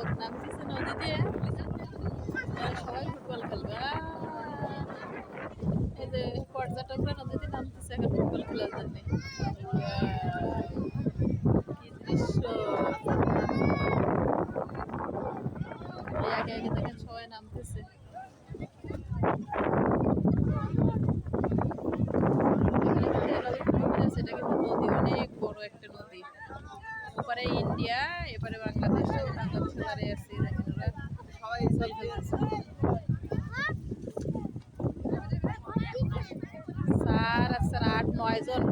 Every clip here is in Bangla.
লোক নামতেছে নদী দিয়ে, সবাই ফুটবল খেলবে। এই যে পর্যটকরা নদীতে নামতেছে এখন ফুটবল খেলার জন্য। কি দৃশ্য! একে একে দেখেন সবাই নামতেছে। সেটা কিন্তু নদী, অনেক বড় একটা নদী। ওপারে ইন্ডিয়া, এপারে বাংলাদেশ। বাংলাদেশে দাঁড়িয়ে আছে, দেখেন ওরা সবাই স্যার আর স্যার 8-9 জন,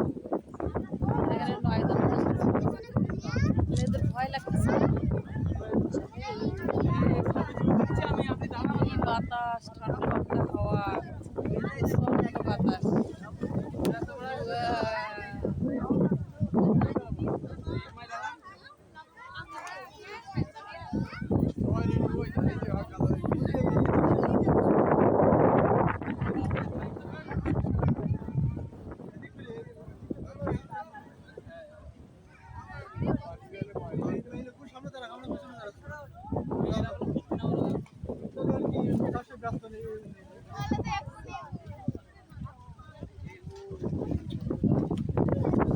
এখানে 9 জন। এদের ভয় লাগতেছে। কি বাতাস, ঠান্ডা ঠান্ডা হাওয়া, বাতাস।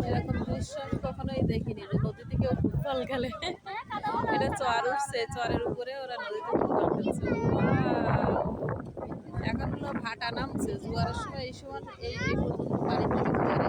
এরকম দৃশ্য আমি কখনোই দেখিনি যে নদীতে কেউ ফুটবল খেলে। এটা চর উঠছে, চরের উপরে ওরা নদীতে ফুটবল খেলছে। এখন হলো ভাটা নামছে, জোয়ারের সময় এই সময় এই পর্যন্ত পানি থেকে জোয়ারে